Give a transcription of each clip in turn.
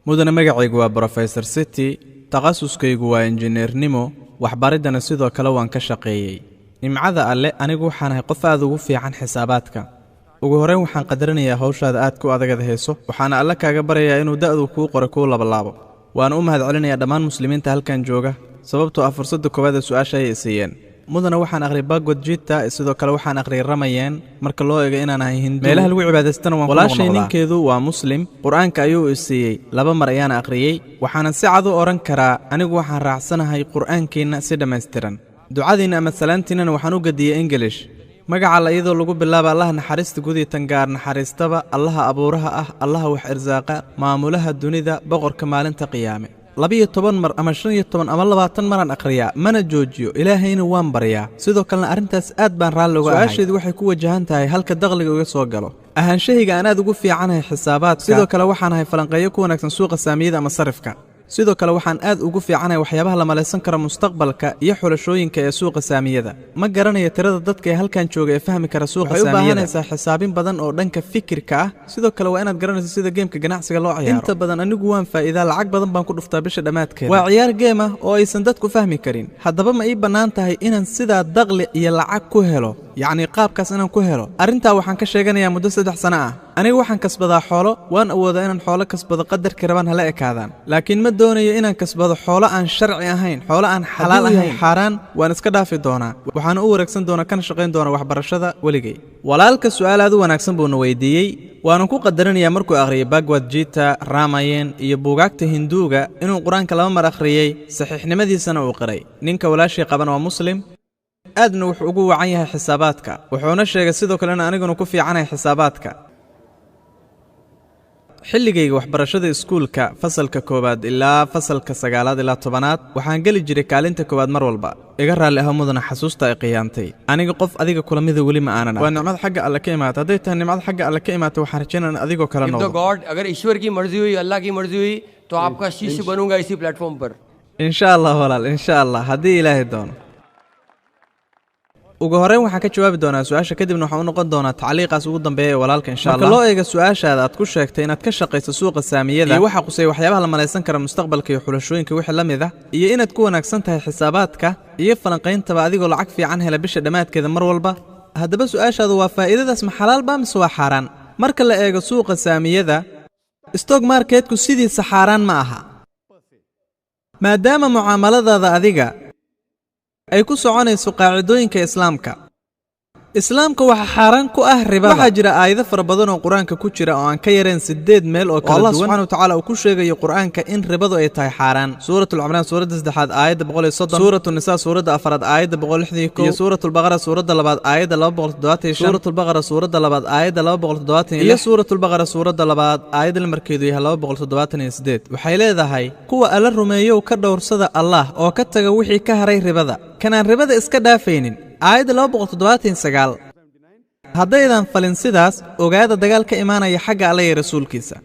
mudane magacaygu waa Professor City, takhasuskaygu waa injineernimo, waxbaridana sidoo kale waan ka shaqeeyay. Nimcada alle anigu waxaan ahay qof aad ugu fiican xisaabaadka. Ugu horreyn waxaan qadarinayaa hawshaada aad ku adagada heeso, waxaana alle kaaga baryayaa inuu da'du kuu qoro kuu labalaabo. Waan u mahadcelinayaa dhammaan muslimiinta halkan jooga, sababtoo ah fursadda koowaad ee su'aasha ay siiyeen. mudana waxaan aqriyay Bhagavad Gita sidoo kale waxaan aqriyay Ramayaan marka loo eego inaan ahay Hindu meelaha lagu cibaadaystana waan ku noqday walaashay ninkeedu waa Muslim Quraanka ayuu siiyay 2 mar ayaan aqriyay waxaan si cad u oran karaa anigu waxaan raacsanahay Quraankeena si dhameystiran ducadiina ama salaantiina waxaan u gadiyay English magaca la iyadoo lagu bilaabo Allah naxariista gudii tangaar naxariistaba Allah abuuraha ah Allah wax irsaaqa maamulaha dunida boqorka maalinta qiyaame 12 mar ama 15 ama 20 maran aqriya mana joojiyo ilaahayna waan baryaa sidoo kale arintaas aad baan raali uga ahay su'aasheedu waxay ku wajahan tahay halka dakhliga uga soo galo ahaanshahiga aan aad ugu fiicanahay xisaabaadka sidoo kale waxaan ahay falanqeeyo ku wanaagsan suuqa saamiyada ama sarifka sidoo kale waxaan aad ugu fiicanahay waxyaabaha la maleysan karo mustaqbalka iyo xulashooyinka ee suuqa saamiyada ma garanayo tirada dadka ee halkan jooga ee fahmi kara suuqa saamiyada waxay u baahanaysaa xisaabin badan oo dhanka fikirka ah sidoo kale waa inaad garanayso sida geemka ganacsiga loo ciyaaro inta badan anigu waan faa'iidaa lacag badan baan ku dhuftaa bisha dhamaadkeeda waa ciyaar geem ah oo aysan dadku fahmi karin haddaba ma ii bannaan tahay inaan sidaa dakhli iyo lacag ku helo yacni qaabkaas inaan ku helo arrintaa waxaan ka sheeganayaa muddo 3 sano ah anigu waxaan kasbadaa xoolo waan awoodaa inaan xoolo kasbado qadarkii rabaan hala ekaadaan laakiin ma doonayo inaan kasbado xoolo aan sharci ahayn xoolo aan xalaal ahayn xaraan waan iska dhaafi doonaa waxaan u wareegsan doonaa kana shaqayn doonaa waxbarashada waligay walaalka su'aal aad u wanaagsan buu na weydiiyey waanu ku qadarinayaa markuu akhriyay Bhagavad Gita Ramayaan iyo buugaagta Hinduuga inuu Quraanka 2 mar akhriyay saxiixnimadiisana uu qiray ninka walaashii qaban waa Muslim aadna wuxuu ugu wacan yahay xisaabaadka wuxuuna sheegay sidoo kale in aniguna ku fiicanahay xisaabaadka xilligayga waxbarashada iskuulka fasalka 1 ilaa fasalka 9 ilaa 10 waxaan gali jiray kaalinta 1 mar walba iga raali ah mudana xasuusta ay qiyaantay aniga qof adiga kulamada wali ma aanan waa nicmad xagga alle ka imaatay haday tahay nicmad xagga alle ka imaatay waxaan rajaynayaa adigoo kala noqdo God agar ईश्वर की मर्जी हुई अल्लाह की मर्जी हुई तो आपका शिष्य बनूंगा इसी प्लेटफॉर्म पर insha Allah walaal insha Allah hadii ilaahay doono ugu horreyn waxaan ka jawaabi doonaa su'aasha kadibna waxaan u noqon doonaa tacliiqaas ugu dambeeya walaalka insha Allah marka loo eego su'aashaada aad ku sheegtay inaad ka shaqeyso suuqa saamiyada iyo waxa qusay waxyaabaha la maleysan kara mustaqbalka iyo xulashooyinka wixii la mid ah iyo inaad ku wanaagsan tahay xisaabaadka iyo falanqaynta adigoo lacag fiican hela bisha dhamaadkeeda mar walba haddaba su'aashaadu waa faa'iidadaas ma xalaal ba mise waa xaraan marka la eego suuqa saamiyada stock marketku sidiisa xaraan ma aha maadaama mucaamaladaada adiga ay ku soconayso qaacidooyinka islaamka waxa xaraan ku ah ribada waxa jira aayado fara badan oo quraanka ku jira oo aan ka yareen 8 meel oo kala duwan Allah subhanahu wa ta'ala uu ku sheegayo quraanka in ribadu ay tahay xaraan suuratul imraan suurada 3 aayada 130 suuratul nisaa suurada 4 aayada 161 iyo suuratul baqara suurada 2 aayada 275 suuratul baqara suurada 2 aayada 270 iyo suuratul baqara suurada 2 aayada markeedu yahay 278 waxay leedahay kuwa alla rumeeyo ka dhowrsada Allah oo ka taga wixii ka haray ribada kanaan ribada iska dhaafaynin aayada 279 haddaydan falin sidaas ogaada dagaal ka imaanaya xagga Alle iyo rasuulkiisa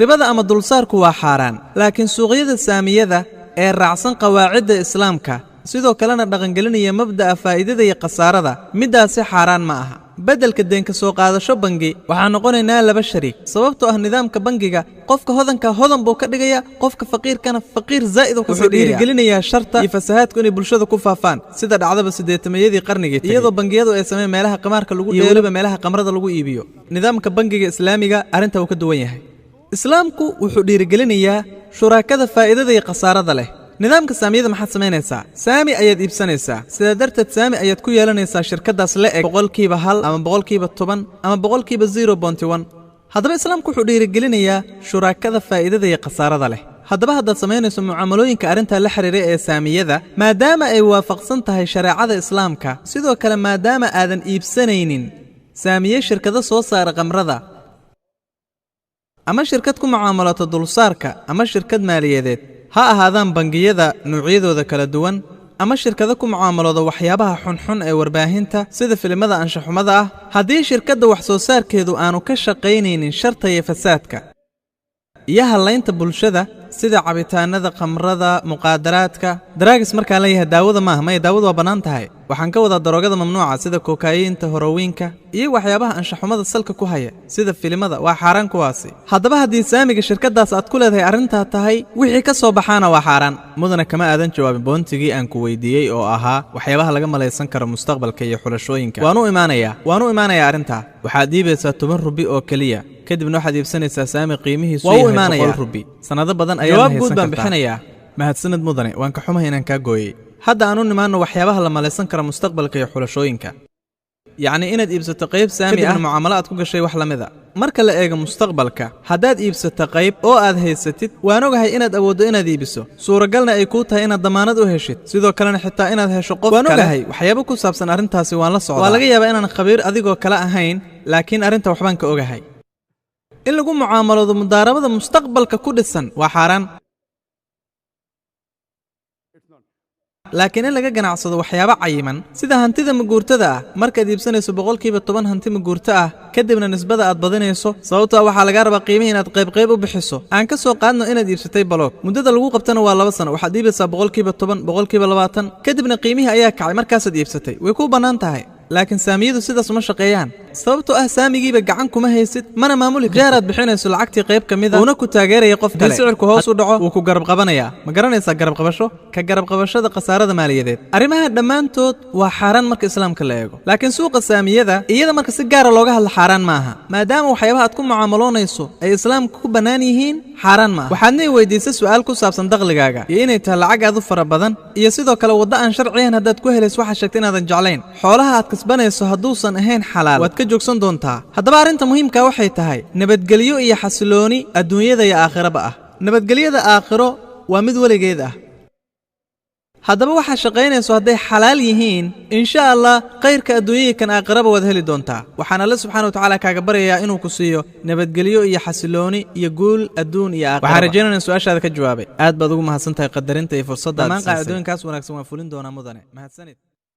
ribada ama dulsaarku waa xaraan laakiin suuqyada saamiyada ee raacsan qawaacidda islaamka sidoo kalena dhaqangelinaya mabda'a faa'iidada iyo khasaarada midaasi xaraan ma aha bedelka deenka soo qaadasho bangi waxaan noqonaynaa 2 shariik sababtoo ah nidaamka bangiga qofka hodanka hodan buu ka dhigaya qofka faqiirkana faqiir zaa'id uu ka soo dhiirigelinayaa sharta iyo fasahaadku inay bulshada ku faafaan sida dhacdaba 80-meeyadii qarnigii iyadoo bangiyadu ay sameeyeen meelaha qamaarka lagu dheelo meelaha qamrada lagu iibiyo nidaamka bangiga islaamiga arinta uu ka duwan yahay islaamku wuxuu dhiirigelinayaa shuraakada faa'iidada iyo khasaarada leh nidaamka saamiyada maxaad sameynaysaa saami ayaad iibsanaysaa sida darteed saami ayaad ku yeelanaysaa shirkadaas la eg 1% ama 10% ama 0.1 haddaba islaamku wuxuu dhiirigelinayaa shuraakada faa'iidada iyo khasaarada leh haddaba haddaad samaynayso mucaamalooyinka arrinta la xiriira ee saamiyada maadaama ay waafaqsan tahay shareecada islaamka sidoo kale maadaama aadan iibsanaynin saamiye shirkado soo saara qamrada ama shirkad ku mucaamalato dulsaarka ama shirkad maaliyadeed ha ahaadaan bangiyada noocyadooda kala duwan ama shirkado ku mucaamalooda waxyaabaha xunxun ee warbaahinta sida filimada anshaxumada ah haddii shirkadda wax soo saarkeedu aanu ka shaqaynaynin sharta iyo fasaadka iyo halaynta bulshada sida cabitaanada khamrada muqaadaraadka daraagis markaa leeyahay daawada maaha maya daawadu waa bannaan tahay waxaan ka wadaa daroogada mamnuuca sida kokaayiinta horowiinka iyo waxyaabaha anshaxumada salka ku haya sida filimada waa xaaraan kuwaasi haddaba haddii saamiga shirkaddaas aad ku leedahay arrintaa tahay wixii ka soo baxaana waa xaaraan mudana kama aadan jawaabin boontigii aan ku weydiiyey oo ahaa waxyaabaha laga malaysan karo mustaqbalka iyo xulashooyinka waan u imaanayaa arrintaa waxaad iibaysaa 10 rubi oo keliya kadibna waxaad iibsanaysaa saami qiimihiisu yahay 100 rubi sanado badan ayaan haysan kartaa baan bixinayaa mahadsanid mudane waan ka xumahay inaan kaa gooyey hadda aanu nimaano waxyaabaha la malaysan kara mustaqbalka iyo xulashooyinka yacni inaad iibsato qayb saami ah mucaamalo aad ku gashay wax lamida marka la eego mustaqbalka haddaad iibsato qayb oo aad haysatid waan ogahay inaad awooddo inaad iibiso suuragalna ay kuu tahay inaad damaanad u heshid sidoo kalena xitaa inaad hesho qof kale waan ogahay waxyaabo ku saabsan arrintaasi waan la socdaa waa laga yaabaa inaan khabiir adigoo kale ahayn laakiin arrinta waxbaan ka ogahay in lagu mucaamaloodo mudaarabada mustaqbalka ku dhisan waa xaaraan laakiin in laga ganacsado waxyaabo cayiman sida hantida maguurtada ah markaad iibsanayso 10% hanti maguurto ah kadibna nisbada aad badinayso sababtoo waxaa laga rabaa qiimaha inaad qayb u bixiso aan ka soo qaadno inaad iibsatay baloog muddada lagu qabtana waa 2 sano waxaad iibaysaa 10%, 20%, kadibna qiimihii ayaa kacay markaasaad iibsatay way ku bannaan tahay laakiin saamiyadu sidaas uma shaqeeyaan sababtoo ah saamigiiba gacan kuma haysid mana maamuli kartid jeeraad bixinayso lacagtii qayb ka mid ah una ku taageeraya qof kale sicirku hoos u dhaco wuu ku garab qabanayaa ma garanaysaa garab qabasho ka garab qabashada khasaarada maaliyadeed arrimaha dhammaantood waa xaaraan marka islaamka la eego laakiin suuqa saamiyada iyada marka si gaara looga hadla xaaraan maaha maadaama waxyaabaha aad ku mucaamaloonayso ay islaamka ku bannaan yihiin xaaraan maaha waxaadna i weydiisay su'aal ku saabsan dakhligaaga iyo inay tahay lacag aad u fara badan iyo sidoo kale waddo aan sharciyan haddaad ku helayso waxaad sheegtay inaadan jeclayn xoolaha aad kasbanayso hadduusan ahayn xalaal waad ka joogsan doontaa haddaba arrinta muhiimka waxay tahay nabadgelyo iyo xasilooni adduunyada iyo aakhiraba ah nabadgelyada aakhiro waa mid weligeed ah haddaba waxaad shaqaynayso hadday xalaal yihiin insha allah khayrka adduunyada kan aakhiraba waad heli doontaa waxaan alle subxaanahu wa tacaala kaaga baryayaa inuu ku siiyo nabadgelyo iyo xasilooni iyo guul adduun iyo aakhiraba waxaan rajaynayaa in su'aashaada ka jawaabay aad baad ugu mahadsantahay qadarinta iyo fursadda dhammaan qaacidooyinkaas wanaagsan waan fulin doonaa mudane mahadsanid